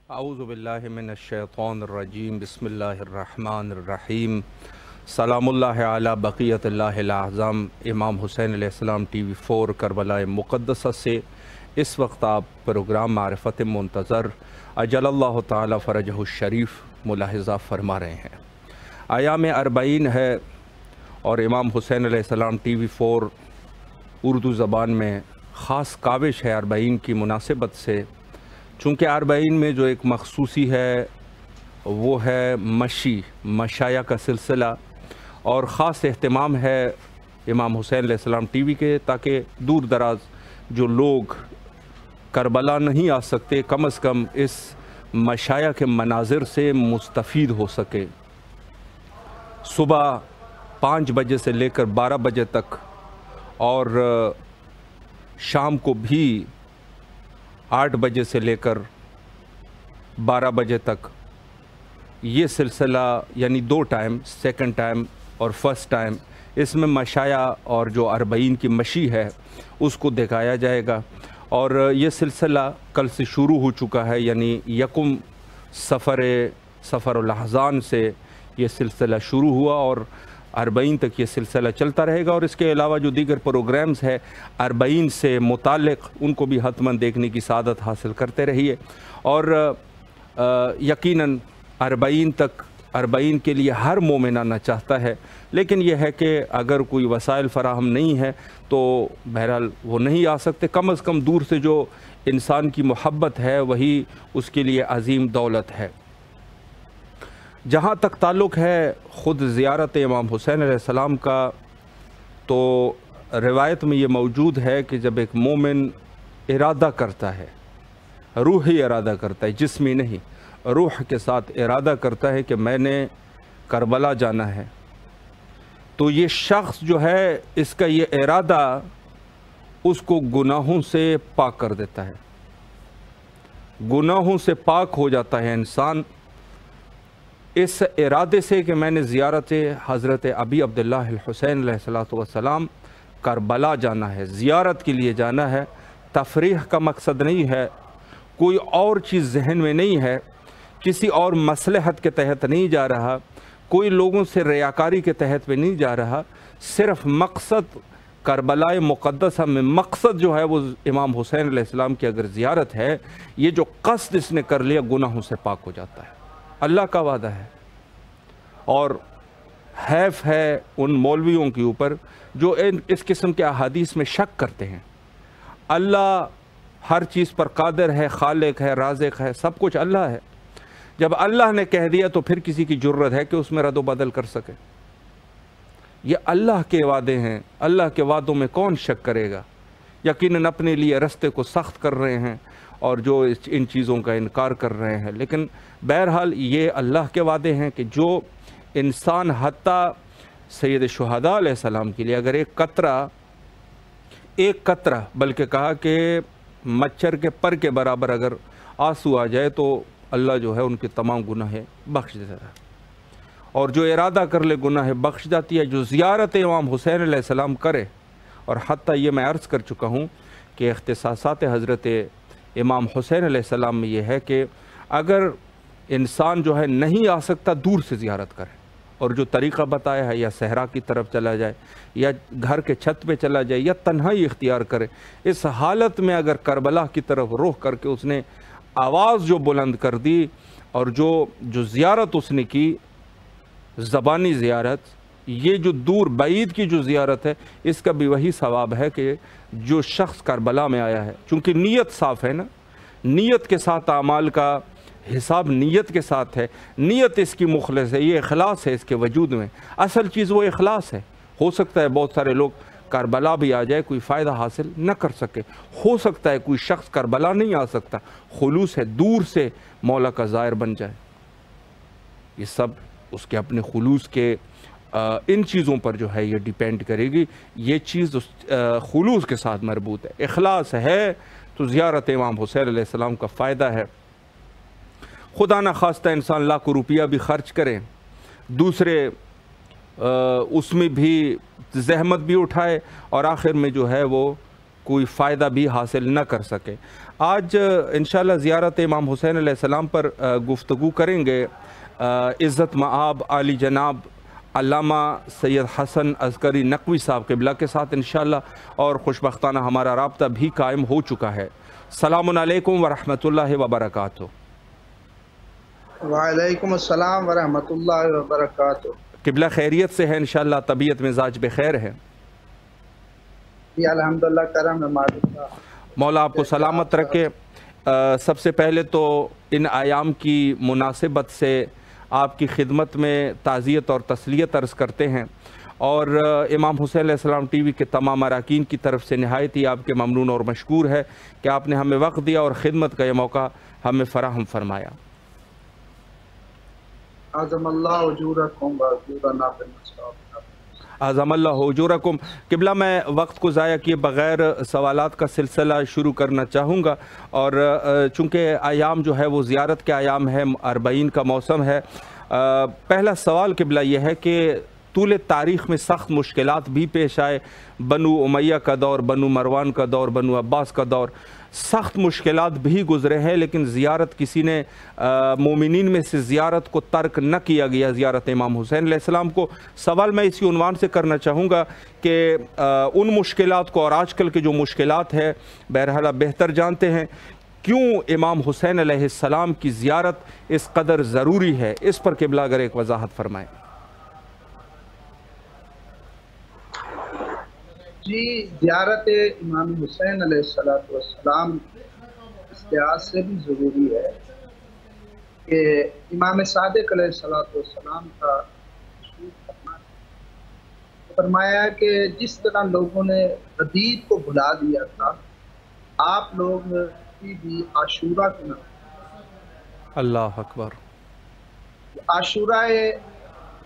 اعوذ باللہ من الشیطان الرجیم بسم اللہ الرحمن الرحیم سلام اللہ علی بقیت اللہ الاعظم امام حسین علیہ السلام ٹی وی 4 کربلا مقدسہ سے اس وقت آپ پروگرام معرفت منتظر اجل اللہ تعالی فرجہ الشریف ملاحظہ فرما رہے ہیں۔ ایام اربعین ہے اور امام حسین علیہ السلام ٹی وی 4 اردو زبان میں خاص کاوش ہے اربعین کی مناسبت سے، چونکہ اربعین میں جو ایک مخصوصی ہے وہ ہے مشایا کا سلسلہ، اور خاص اہتمام ہے امام حسین علیہ السلام ٹی وی کے، تاکہ دور دراز جو لوگ کربلا نہیں آ سکتے کم از کم اس مشایا کے مناظر سے مستفید ہو سکے۔ صبح 5 بجے سے لے کر 12 بجے تک اور شام کو بھی 8 بجے سے لے کر 12 بجے تک یہ سلسلہ، یعنی 2 ٹائم، سیکنڈ ٹائم اور فرسٹ ٹائم، اس میں مشایا اور جو اربعین کی مشی ہے اس کو دکھایا جائے گا۔ اور یہ سلسلہ کل سے شروع ہو چکا ہے، یعنی یکم سفر الاحزان سے یہ سلسلہ شروع ہوا اور اربعین تک یہ سلسلہ چلتا رہے گا۔ اور اس کے علاوہ جو دیگر پروگرامز ہیں اربعین سے متعلق، ان کو بھی حتماً دیکھنے کی سعادت حاصل کرتے رہیے۔ اور یقیناً اربعین کے لیے ہر مومن آنا چاہتا ہے، لیکن یہ ہے کہ اگر کوئی وسائل فراہم نہیں ہے تو بہرحال وہ نہیں آ سکتے۔ کم از کم دور سے جو انسان کی محبت ہے وہی اس کے لیے عظیم دولت ہے۔ جہاں تک تعلق ہے خود زیارت امام حسین علیہ السلام کا، تو روایت میں یہ موجود ہے کہ جب ایک مومن ارادہ کرتا ہے، روحی ارادہ کرتا ہے، جسمی نہیں، روح کے ساتھ ارادہ کرتا ہے کہ میں نے کربلا جانا ہے، تو یہ شخص جو ہے اس کا یہ ارادہ اس کو گناہوں سے پاک کر دیتا ہے، گناہوں سے پاک ہو جاتا ہے انسان اس ارادے سے کہ میں نے زیارت حضرت ابی عبداللہ الحسین علیہ السلام کربلا جانا ہے، زیارت کے لیے جانا ہے۔ تفریح کا مقصد نہیں ہے، کوئی اور چیز ذہن میں نہیں ہے، کسی اور مصلحت کے تحت نہیں جا رہا، کوئی لوگوں سے ریاکاری کے تحت میں نہیں جا رہا، صرف مقصد کربلا مقدسہ میں مقصد جو ہے وہ امام حسین علیہ السلام کی اگر زیارت ہے، یہ جو قصد اس نے کر لیا گناہوں سے پاک ہو جاتا ہے۔ اللہ کا وعدہ ہے، اور حیف ہے ان مولویوں کے اوپر جو اس قسم کے احادیث میں شک کرتے ہیں۔ اللہ ہر چیز پر قادر ہے، خالق ہے، رازق ہے، سب کچھ اللہ ہے۔ جب اللہ نے کہہ دیا تو پھر کسی کی جرت ہے کہ اس میں رد و بدل کر سکے؟ یہ اللہ کے وعدے ہیں، اللہ کے وعدوں میں کون شک کرے گا؟ یقیناً اپنے لیے رستے کو سخت کر رہے ہیں اور جو ان چیزوں کا انکار کر رہے ہیں، لیکن بہرحال یہ اللہ کے وعدے ہیں کہ جو انسان حتیٰ سید شہداء علیہ السلام کے لیے اگر ایک قطرہ بلکہ کہا کہ مچھر کے پر کے برابر اگر آنسو آ جائے تو اللہ جو ہے ان کے تمام گناہ بخش دیتا ہے، اور جو ارادہ کر لے گناہ بخش جاتی ہے۔ جو زیارت امام حسین علیہ السلام کرے، اور حتیٰ یہ میں عرض کر چکا ہوں کہ اختصاصات حضرت امام حسین علیہ السلام میں یہ ہے کہ اگر انسان جو ہے نہیں آ سکتا دور سے زیارت کرے، اور جو طریقہ بتایا ہے یا صحرا کی طرف چلا جائے یا گھر کے چھت پہ چلا جائے یا تنہائی اختیار کرے، اس حالت میں اگر کربلا کی طرف رخ کر کے اس نے آواز جو بلند کر دی اور جو زیارت اس نے کی، زبانی زیارت، یہ جو دور بعید کی جو زیارت ہے، اس کا بھی وہی ثواب ہے کہ جو شخص کربلا میں آیا ہے، چونکہ نیت صاف ہے نا، نیت کے ساتھ اعمال کا حساب نیت کے ساتھ ہے، نیت اس کی مخلص ہے، یہ اخلاص ہے اس کے وجود میں، اصل چیز وہ اخلاص ہے۔ ہو سکتا ہے بہت سارے لوگ کربلا بھی آ جائے کوئی فائدہ حاصل نہ کر سکے، ہو سکتا ہے کوئی شخص کربلا نہیں آ سکتا، خلوص ہے، دور سے مولا کا زائر بن جائے، یہ سب اس کے اپنے خلوص کے ان چیزوں پر جو ہے یہ ڈیپینڈ کرے گی۔ یہ چیز خلوص کے ساتھ مربوط ہے، اخلاص ہے تو زیارت امام حسین علیہ السلام کا فائدہ ہے۔ خدا نہ خواستہ انسان لاکھوں روپیہ بھی خرچ کرے، دوسرے اس میں بھی زحمت بھی اٹھائے، اور آخر میں جو ہے وہ کوئی فائدہ بھی حاصل نہ کر سکے۔ آج انشاءاللہ زیارت امام حسین علیہ السلام پر گفتگو کریں گے عزت مآب عالی جناب علامہ سید حسن عسکری نقوی صاحب قبلہ کے ساتھ انشاءاللہ، اور خوشبختانہ ہمارا رابطہ بھی قائم ہو چکا ہے۔ السلام علیکم ورحمۃ اللہ وبرکاتہ۔ وعلیکم السلام ورحمۃ اللہ وبرکاتہ۔ قبلہ خیریت سے ہے انشاءاللہ، طبیعت مزاج بخیر ہے؟ جی الحمدللہ، کرم ہے مالک کا، مولا آپ کو سلامت رکھے۔ سب سے پہلے تو ان ایام کی مناسبت سے آپ کی خدمت میں تعزیت اور تسلیت عرض کرتے ہیں، اور امام حسین علیہ السلام ٹی وی کے تمام اراکین کی طرف سے نہایت ہی آپ کے ممنون اور مشکور ہے کہ آپ نے ہمیں وقت دیا اور خدمت کا یہ موقع ہمیں فراہم فرمایا۔ اعظم اللہ اجورکم واجورنا بالمصطفی۔ اعظم اللہ اجورکم۔ قبلہ میں وقت کو ضائع کیے بغیر سوالات کا سلسلہ شروع کرنا چاہوں گا، اور چونکہ ایام جو ہے وہ زیارت کے ایام ہے، اربعین کا موسم ہے۔ پہلا سوال قبلہ یہ ہے کہ طول تاریخ میں سخت مشکلات بھی پیش آئے، بنو امیہ کا دور، بنو مروان کا دور، بنو عباس کا دور، سخت مشکلات بھی گزرے ہیں، لیکن زیارت کسی نے مومنین میں سے زیارت کو ترک نہ کیا گیا، زیارت امام حسین علیہ السلام کو۔ سوال میں اسی عنوان سے کرنا چاہوں گا کہ ان مشکلات کو اور آج کل کے جو مشکلات ہے، بہرحال آپ بہتر جانتے ہیں، کیوں امام حسین علیہ السلام کی زیارت اس قدر ضروری ہے، اس پر قبلہ اگر ایک وضاحت فرمائیں۔ جی، زیارت امام حسین علیہ السلام اس لحاظ سے بھی ضروری ہے کہ امام صادق علیہ السلام کا فرمایا کہ جس طرح لوگوں نے غدیر کو بھلا دیا تھا، آپ لوگ بھی عاشورہ کے نام، اللہ اکبر، عاشورہ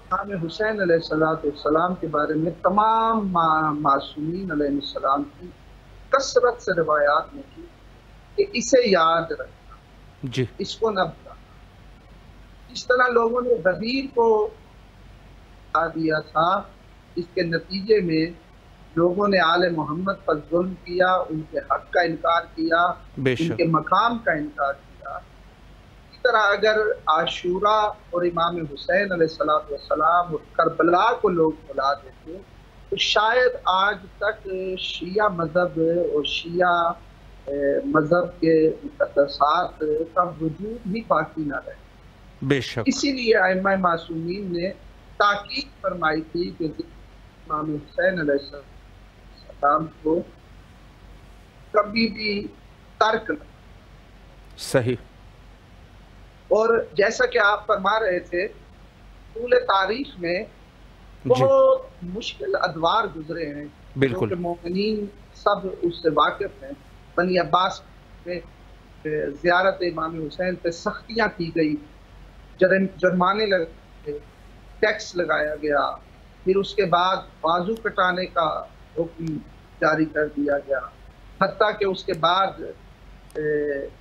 امام حسین علیہ السلام کے بارے میں تمام معصومین علیہ السلام کی کثرت سے روایات میں کی کہ اسے یاد رکھنا، جی، اس کو نہ بھولنا۔ اس طرح لوگوں نے غدیر کو بتا دیا تھا، اس کے نتیجے میں لوگوں نے آل محمد پر ظلم کیا، ان کے حق کا انکار کیا، ان کے مقام کا انکار کیا۔ اسی طرح اگر عاشورہ اور امام حسین علیہ السلام اور کربلا کو لوگ بھلا دیتے تو شاید آج تک شیعہ مذہب اور شیعہ مذہب کے مقدسات کا وجود بھی باقی نہ رہے۔ بے شک، اسی لیے ائمہ معصومین نے تاکید فرمائی تھی کہ امام حسین علیہ السلام کو کبھی بھی ترک نہ۔ صحیح۔ اور جیسا کہ آپ فرما رہے تھے، طول تاریخ میں بہت مشکل ادوار گزرے ہیں، بالکل، کہ مومنین سب اس سے واقف ہیں۔ بنی عباس میں زیارت امام حسین پہ سختیاں کی گئی، جرمانے لگے، ٹیکس لگایا گیا، پھر اس کے بعد بازو کٹانے کا حکم جاری کر دیا گیا، حتیٰ کہ اس کے بعد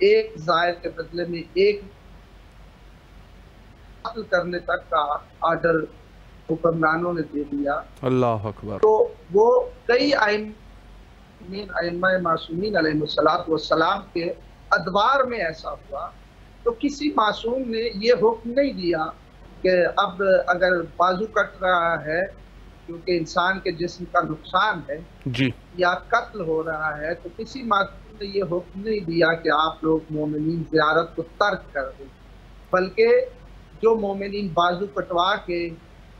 ایک زائر کے بدلے میں ایک قتل کرنے تک کا آرڈر حکمرانوں نے دے دیا۔ اللہ اکبر۔ تو وہ کئی ائمہ معصومین علیہ السلام کے ادوار میں ایسا ہوا، تو کسی معصوم نے یہ حکم نہیں دیا کہ اب اگر بازو کٹ رہا ہے کیونکہ انسان کے جسم کا نقصان ہے جی، یا قتل ہو رہا ہے، تو کسی معصوم نے یہ حکم نہیں دیا کہ آپ لوگ مومنین زیارت کو ترک کر دیں، بلکہ جو مومنین بازو کٹوا کے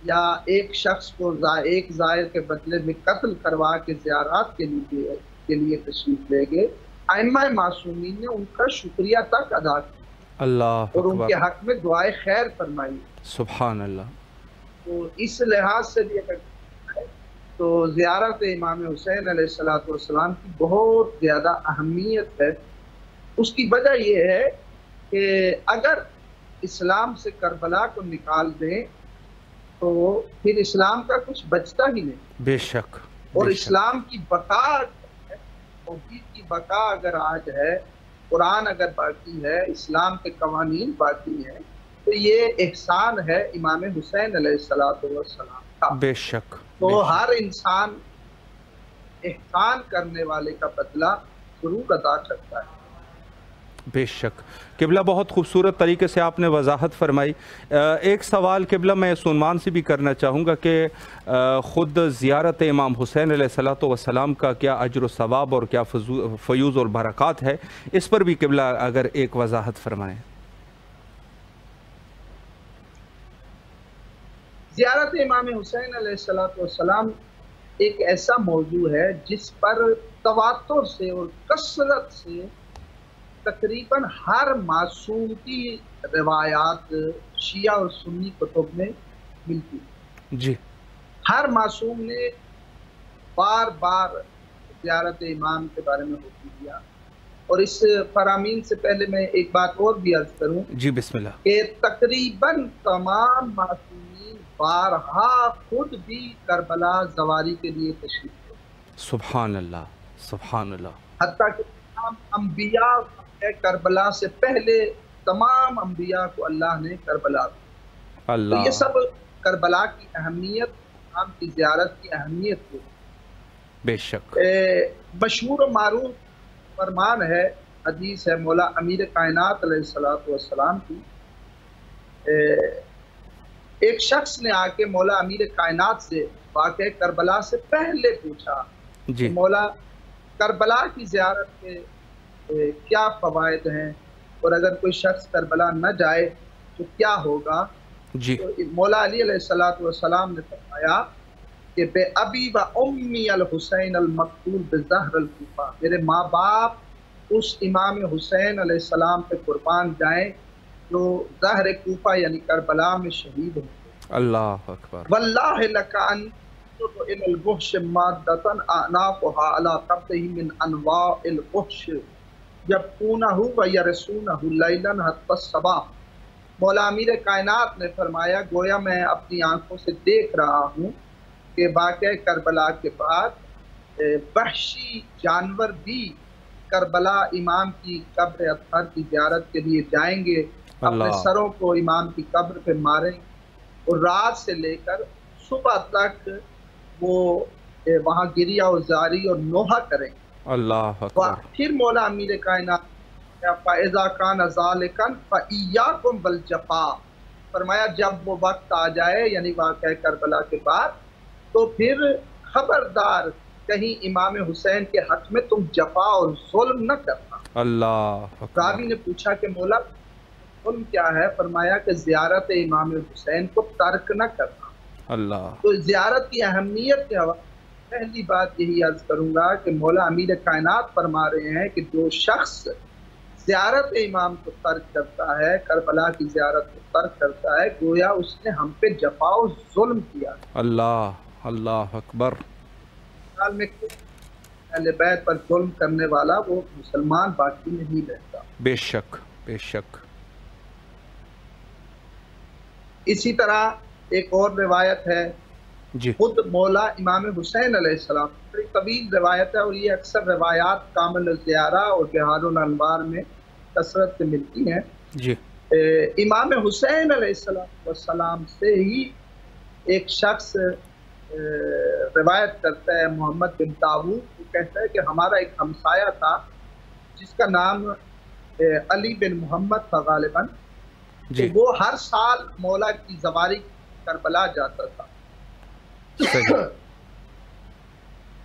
یا ایک شخص کو ایک زائر کے بدلے میں قتل کروا کے زیارات کے لیے تشریف لے گئے، ائمہ معصومین نے ان کا شکریہ تک ادا کیا، اللہ اور ان اکبر، کے حق میں دعائے خیر فرمائی۔ سبحان اللہ۔ تو اس لحاظ سے بھی اگر تو زیارت امام حسین علیہ السلام کی بہت زیادہ اہمیت ہے۔ اس کی وجہ یہ ہے کہ اگر اسلام سے کربلا کو نکال دیں تو پھر اسلام کا کچھ بچتا ہی نہیں۔ بے شک، اور اسلام کی بقا، توحید کی بقا اگر آج ہے، قرآن اگر باقی ہے، اسلام کے قوانین باقی ہیں، تو یہ احسان ہے امام حسین علیہ السلام کا۔ بے شک۔ تو ہر انسان احسان کرنے والے کا بدلہ ضرور ادا کرتا ہے۔ بے شک قبلہ، بہت خوبصورت طریقے سے آپ نے وضاحت فرمائی۔ ایک سوال قبلہ میں اس عنوان سے بھی کرنا چاہوں گا کہ خود زیارت امام حسین علیہ السلام کا کیا اجر و ثواب اور کیا فیوز اور برکات ہے، اس پر بھی قبلہ اگر ایک وضاحت فرمائیں۔ زیارت امام حسین علیہ السلام ایک ایسا موضوع ہے جس پر تواتر سے اور کثرت سے تقریباً ہر معصوم کی روایات شیعہ اور سنی کتب میں ملتی ہیں۔ جی، ہر معصوم نے بار بار زیارت امام کے بارے میں حکم دیا، اور اس فرامین سے پہلے میں ایک بات اور بھی عرض کروں جی بسم اللہ، کہ تقریباً تمام معصومین بارہا خود بھی کربلا زواری کے لیے تشریف لے، سبحان اللہ سبحان اللہ، حتیٰ کہ تمام انبیاء کربلا سے پہلے تمام انبیاء کو اللہ نے کربلا دی۔ تو اللہ یہ سب کربلا کی اہمیت، امام کی زیارت کی اہمیت کو بے شک، مشہور و معروف فرمان ہے، حدیث ہے مولا امیر کائنات علیہ السلام کی۔ ایک شخص نے آ کے مولا امیر کائنات سے واقع کربلا سے پہلے پوچھا جی کہ مولا کربلا کی زیارت کے کیا فوائد ہیں، اور اگر کوئی شخص کربلا نہ جائے تو کیا ہوگا؟ جی تو مولا علی علیہ السلام نے فرمایا کہ بے ابی و امی الحسین المقتول بزہر الکوفہ، میرے ماں باپ اس امام حسین علیہ السلام پہ قربان جائیں جو زہر کوفہ یعنی کربلا میں شہید ہوئے۔ اللہ اکبر، واللہ لکان الى البحش مادتن اعناقها على قبضه من انواع البحش یبقونہ و یرسونہ لیلا حتی الصباح۔ مولا امیر کائنات نے فرمایا گویا میں اپنی آنکھوں سے دیکھ رہا ہوں کہ واقع کربلا کے بعد وحشی جانور بھی کربلا امام کی قبر اطہر کی زیارت کے لیے جائیں گے، اپنے سروں کو امام کی قبر پہ ماریں گے، اور رات سے لے کر صبح تک وہ وہاں گریہ و زاری اور نوحہ کریں گے۔ اللہ اکبر، پھر مولا امیر کائنات فَإِذَا كَانَ ذَلِكَ فَإِيَّاكُمْ وَالْجَفَاءَ، فرمایا جب وہ وقت آ جائے یعنی واقعہ کربلا کے بعد، تو پھر خبردار کہیں امام حسین کے حق میں تم جفا اور ظلم نہ کرنا۔ اللہ اکبر، راوی نے پوچھا کہ مولا ظلم کیا ہے؟ فرمایا کہ زیارت امام حسین کو ترک نہ کرنا۔ اللہ، تو زیارت کی اہمیت کے حوالے پہلی بات یہی عرض کروں گا کہ مولا امیر کائنات فرما رہے ہیں کہ جو شخص زیارت امام کو ترک کرتا ہے، کربلا کی زیارت کو ترک کرتا ہے، گویا اس نے ہم پہ جفا و ظلم کیا۔ اللہ اللہ اکبر، حال میں اہل بیت پر ظلم کرنے والا وہ مسلمان باقی نہیں رہتا۔ بے شک بے شک، اسی طرح ایک اور روایت ہے، جی خود مولا امام حسین علیہ السلام، بڑی طویل روایت ہے اور یہ اکثر روایات کامل الزیارہ اور بہار الانوار میں کثرت سے ملتی ہیں۔ جی امام حسین علیہ السلام سے ہی ایک شخص روایت کرتا ہے، محمد بن داؤد، وہ کہتا ہے کہ ہمارا ایک ہمسایہ تھا جس کا نام علی بن محمد تھا غالباً، جی وہ ہر سال مولا کی زواری کربلا جاتا تھا،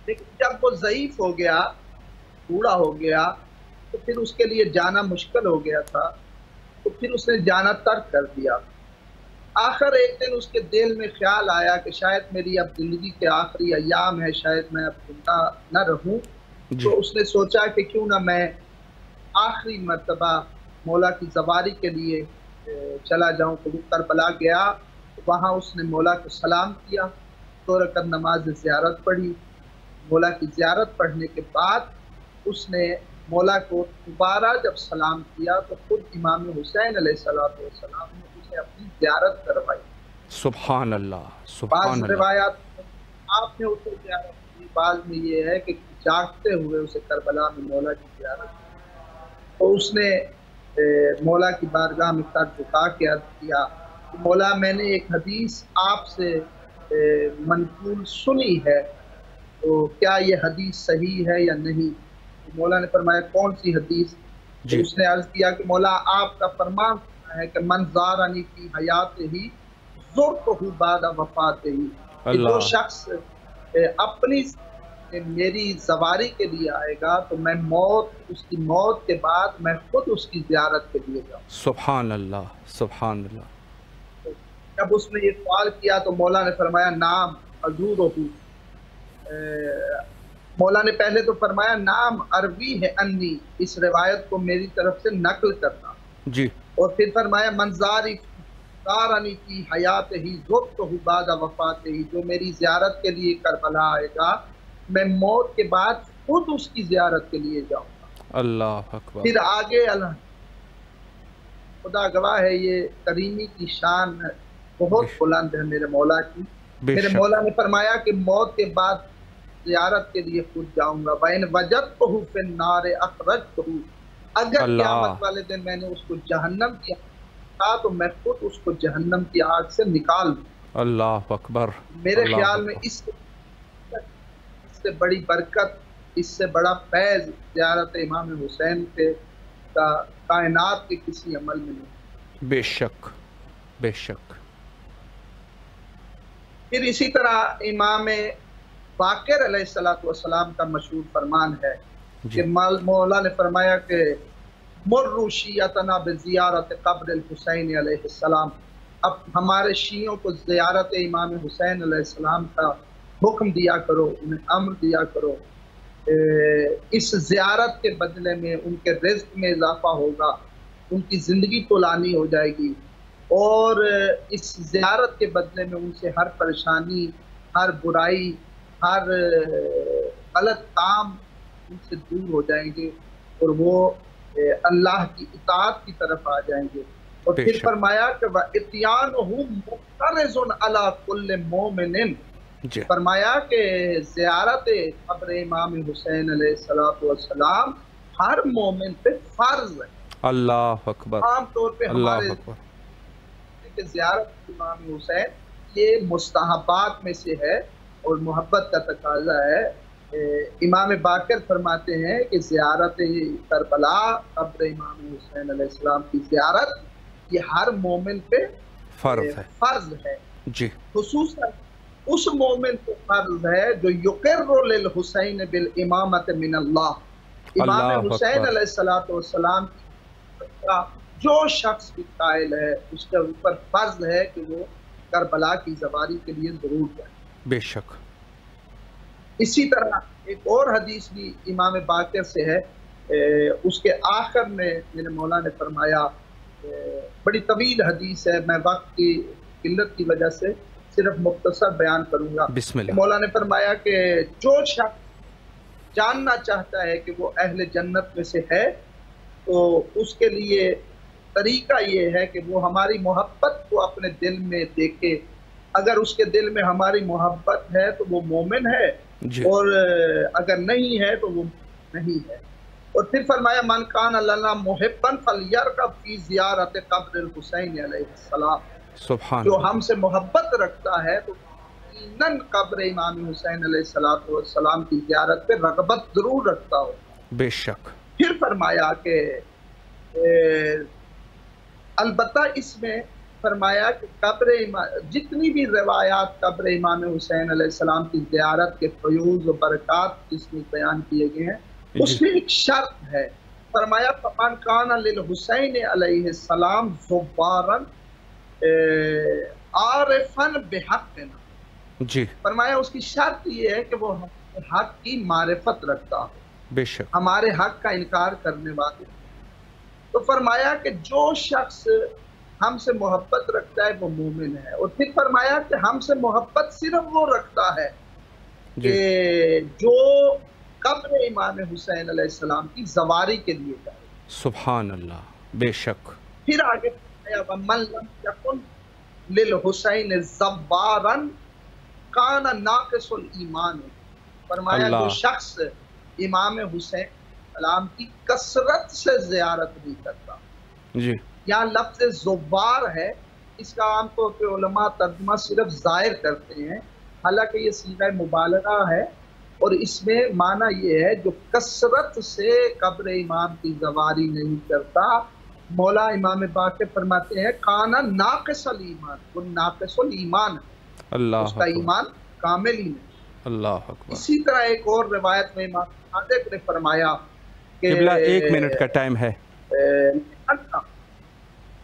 لیکن جب وہ ضعیف ہو گیا، بوڑھا ہو گیا، تو پھر اس کے لیے جانا مشکل ہو گیا تھا، تو پھر اس نے جانا ترک کر دیا۔ آخر ایک دن اس کے دل میں خیال آیا کہ شاید میری اب زندگی کے آخری ایام ہے، شاید میں اب زندہ نہ رہوں، تو اس نے سوچا کہ کیوں نہ میں آخری مرتبہ مولا کی زواری کے لیے چلا جاؤں۔ تو وہ کربلا گیا، وہاں اس نے مولا کو سلام کیا، 2 رکعت نماز زیارت پڑھی۔ مولا کی زیارت پڑھنے کے بعد اس نے مولا کو دوبارہ جب سلام کیا تو خود امام حسین علیہ السلام نے اسے اپنی زیارت کروائی۔ سبحان اللہ سبحان بعض اللہ، روایات آپ نے اسے زیارت کی، بعض میں یہ ہے کہ جاگتے ہوئے اسے کربلا میں مولا کی زیارت کی، تو اس نے مولا کی بارگاہ میں سر جھکا کے عرض کیا کہ مولا میں نے ایک حدیث آپ سے منقول سنی ہے، تو کیا یہ حدیث صحیح ہے یا نہیں؟ مولا نے فرمایا کون سی حدیث؟ جی اس نے عرض کیا کہ مولا آپ کا فرمان ہے کہ من زارنی فی حیات ہی زرتہ بعد وفات ہی، کہ جو اللہ شخص اپنی میری زواری کے لیے آئے گا تو میں اس کی موت کے بعد میں خود اس کی زیارت کے لیے جاؤں۔ سبحان اللہ سبحان اللہ جب اس نے یہ سوال کیا تو مولا نے فرمایا نام حضور ہوں، مولا نے پہلے تو فرمایا نام عربی ہے انی، اس روایت کو میری طرف سے نقل کرنا، جی اور پھر فرمایا منظاری زارنی کی حیات ہی زرتہ بعد وفات ہی، جو میری زیارت کے لیے کربلا آئے گا میں موت کے بعد خود اس کی زیارت کے لیے جاؤں گا۔ اللہ اکبر پھر آگے اللہ خدا گواہ ہے یہ کریمی کی شان بہت بلند ہے میرے مولا کی۔ بے میرے شک مولا نے فرمایا کہ موت کے بعد زیارت کے لیے خود جاؤں گا، وَإِنْ وَجَدْتُهُ فِي النَّارِ أَخْرَجْتُهُ، اگر اللہ قیامت والے دن میں نے اس کو جہنم کی تو میں خود اس کو جہنم کی آگ سے نکال دوں۔ اللہ اکبر میرے اللہ خیال میں اکبر اس سے بڑی برکت، اس سے بڑا فیض زیارت امام حسین کے کائنات کے کسی عمل میں نہیں۔ بے شک بے شک پھر اسی طرح امام باقر علیہ السلام کا مشہور فرمان ہے جی کہ مولا نے فرمایا کہ مروا شیعتنا بزیارت قبر الحسین علیہ السلام، اب ہمارے شیعوں کو زیارت امام حسین علیہ السلام کا حکم دیا کرو، انہیں امر دیا کرو، اس زیارت کے بدلے میں ان کے رزق میں اضافہ ہوگا، ان کی زندگی طولانی ہو جائے گی، اور اس زیارت کے بدلے میں ان سے ہر پریشانی، ہر برائی، ہر غلط کام ان سے دور ہو جائیں گے اور وہ اللہ کی اطاعت کی طرف آ جائیں گے۔ اور بے پھر شک فرمایا کہ وَإِتْيَانُهُ مُقْتَرِضٌ عَلَىٰ كُلِّ مُؤْمِنٍ، جی فرمایا کہ زیارت قبر امام حسین علیہ السلام ہر مومن پہ فرض ہے۔ اللہ اکبر عام طور پہ اللہ ہمارے اکبر کہ زیارت امام حسین یہ مستحبات میں سے ہے اور محبت کا تقاضا ہے۔ امام باقر فرماتے ہیں کہ زیارت کربلا قبر امام حسین علیہ السلام کی زیارت یہ ہر مومن پہ فرض ہے، جی خصوصاً اس مومن پہ فرض ہے جو یقر للحسین بالامامت من اللہ، امام اللہ حسین اکبر علیہ السلام کا جو شخص بھی قائل ہے اس کے اوپر فرض ہے کہ وہ کربلا کی زواری کے لیے ضرور جائے۔ بے شک اسی طرح ایک اور حدیث بھی امام باقر سے ہے، اس کے آخر میں میرے مولا نے فرمایا، بڑی طویل حدیث ہے، میں وقت کی قلت کی وجہ سے صرف مختصر بیان کروں گا۔ بسم اللہ مولا نے فرمایا کہ جو شخص جاننا چاہتا ہے کہ وہ اہل جنت میں سے ہے تو اس کے لیے طریقہ یہ ہے کہ وہ ہماری محبت کو اپنے دل میں دیکھے، اگر اس کے دل میں ہماری محبت ہے تو وہ مومن ہے، جی اور اگر نہیں ہے تو وہ نہیں ہے۔ اور پھر فرمایا من کان لنا محبا فلیرغب فی زیارت قبر الحسین علیہ السلام، سبحان جو اللہ ہم سے محبت رکھتا ہے تو یقیناً قبر امام حسین علیہ السلام کی زیارت پہ رغبت ضرور رکھتا ہو۔ بے شک پھر فرمایا کہ البتہ اس میں فرمایا کہ جتنی بھی روایات قبر امام حسین علیہ السلام کی زیارت کے فیوز و برکات جس میں بیان کیے گئے ہیں اس میں ایک شرط ہے، فرمایا فَمَنْ كَانَ لِلْحُسَيْنِ علیہ السلام زُبَّارًا عَارِفًا بِحَقِّنَا، جی فرمایا اس کی شرط یہ ہے کہ وہ حق کی معرفت رکھتا ہو، بے شک ہمارے حق کا انکار کرنے والے۔ تو فرمایا کہ جو شخص ہم سے محبت رکھتا ہے وہ مومن ہے، اور پھر فرمایا کہ ہم سے محبت صرف وہ رکھتا ہے جی کہ جو قبر امام حسین علیہ السلام کی زواری کے لیے جائے۔ سبحان اللہ بے شک پھر آگے فرمایا وَمَن لَمْ يَكُنْ لِلْحُسَيْنِ زَوَّارًا كَانَ نَاقِصُ الْإِيمَانِ، فرمایا جو شخص امام حسین السلام کی کثرت سے زیارت نہیں کرتا، جی یہاں لفظ زوار ہے، اس کا عام طور پہ علماء ترجمہ صرف زائر کرتے ہیں، حالانکہ یہ صیغہ مبالغہ ہے اور اس میں معنی یہ ہے جو کثرت سے قبر امام کی زواری نہیں کرتا، مولا امام باقر فرماتے ہیں کانا ناقص الایمان، وہ ناقص الایمان ہے، اللہ اس کا اکبر، ایمان کامل ہی نہیں۔ اللہ اکبر۔ اسی طرح ایک اور روایت میں امام صادق نے فرمایا کہ قبلہ 1 منٹ کا ٹائم ہے۔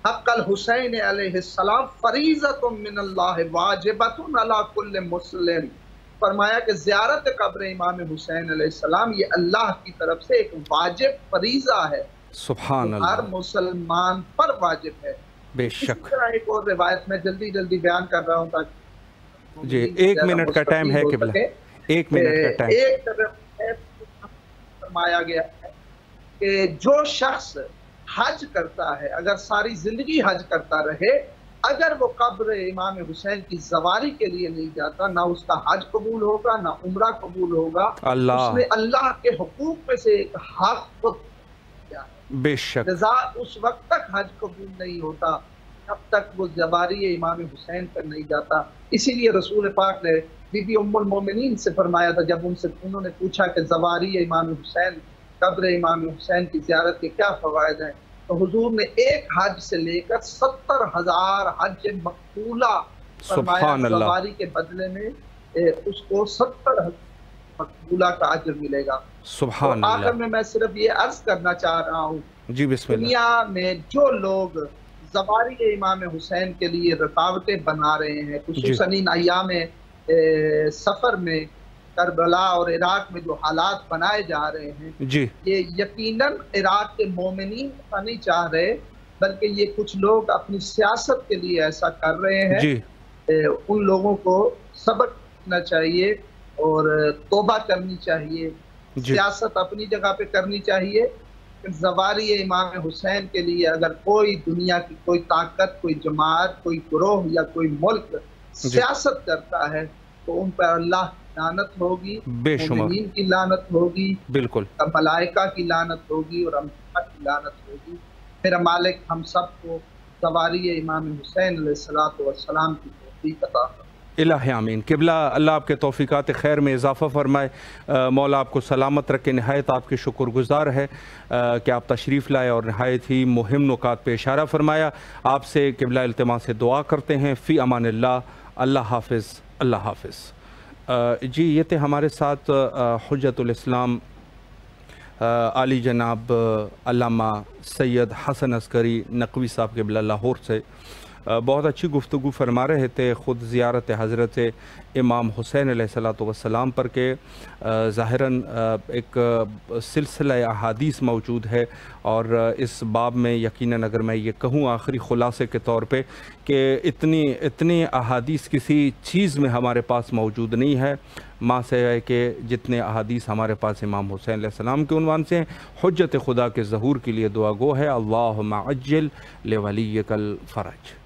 حق الحسین علیہ السلام فریضۃ من اللہ واجبۃ علی کل مسلم، فرمایا کہ زیارت قبر امام حسین علیہ السلام یہ اللہ کی طرف سے ایک واجب فریضہ ہے، سبحان جو ہر اللہ، مسلمان پر واجب ہے۔ بے اسی شک۔ طرح ایک اور روایت میں جلدی بیان کر رہا ہوں تاکہ جی 1 منٹ کا ٹائم ہے قبلہ، 1 منٹ کا ٹائم۔ ایک طرف فرمایا گیا ہے کہ جو شخص حج کرتا ہے، اگر ساری زندگی حج کرتا رہے، اگر وہ قبر امام حسین کی زواری کے لیے نہیں جاتا، نہ اس کا حج قبول ہوگا نہ عمرہ قبول ہوگا۔ اللہ، اس نے اللہ کے حقوق میں سے ایک حق کیا ہے، بے شک، لذا اس وقت تک حج قبول نہیں ہوتا جب تک وہ زواری امام حسین پر نہیں جاتا۔ اسی لیے رسول پاک نے بی بی ام المومنین سے فرمایا تھا، جب انہوں نے پوچھا کہ زواری امام حسین، قبر امام حسین کی زیارت کے کیا فوائد ہیں، تو حضور نے ایک حج سے لے کر 70,000 حج مقبولہ فرمایا، سبحان اللہ، زواری کے بدلے میں اس کو 70,000 مقبولہ کا اجر ملے گا۔ سبحان آخر اللہ۔ میں سرف یہ عرض کرنا چاہ رہا ہوں، جی بسم اللہ۔ دنیا میں جو لوگ زواری امام حسین کے لیے رکاوٹیں بنا رہے ہیں، خصوصاً ان ایام سفر میں کربلا اور عراق میں جو حالات بنائے جا رہے ہیں، جی یہ یقیناً عراق کے مومنین ایسا نہیں چاہ رہے، بلکہ یہ کچھ لوگ اپنی سیاست کے لیے ایسا کر رہے ہیں۔ جی ان لوگوں کو سبق سیکھنا چاہیے اور توبہ کرنی چاہیے، سیاست اپنی جگہ پہ کرنی چاہیے، زواری امام حسین کے لیے اگر کوئی دنیا کی کوئی طاقت، کوئی جماعت، کوئی گروہ یا کوئی ملک سیاست کرتا ہے تو ان پر اللہ کی لعنت ہوگی، بے شمار، مومنین کی لعنت ہوگی، بالکل، ملائکہ کی لعنت ہوگی اور انبیاء کی لعنت ہوگی۔ میرا مالک ہم سب کو زواری امام حسین علیہ السلام کی توفیق عطا فرمائے۔ الہ آمین۔ قبلہ اللہ آپ کے توفیقات خیر میں اضافہ فرمائے، مولا آپ کو سلامت رکھے۔ نہایت آپ کے شکر گزار ہے کہ آپ تشریف لائے اور نہایت ہی مہم نکات پہ اشارہ فرمایا۔ آپ سے قبلہ التماس سے دعا کرتے ہیں۔ فی امان اللہ، اللہ حافظ، اللہ حافظ۔ جی یہ تھے ہمارے ساتھ حجت الاسلام عالی جناب علامہ سید حسن عسکری نقوی صاحب قبلہ لاہور سے بہت اچھی گفتگو فرما رہے تھے خود زیارت حضرت امام حسین علیہ السلام پر کہ ظاہراً ایک سلسلہ احادیث موجود ہے، اور اس باب میں یقیناً اگر میں یہ کہوں آخری خلاصے کے طور پہ کہ اتنی احادیث کسی چیز میں ہمارے پاس موجود نہیں ہے ماں سے ہے کہ جتنے احادیث ہمارے پاس امام حسین علیہ السلام کے عنوان سے ہیں۔ حجت خدا کے ظہور کے لیے دعا گو ہے، اللہم عجل لولیک الفرج۔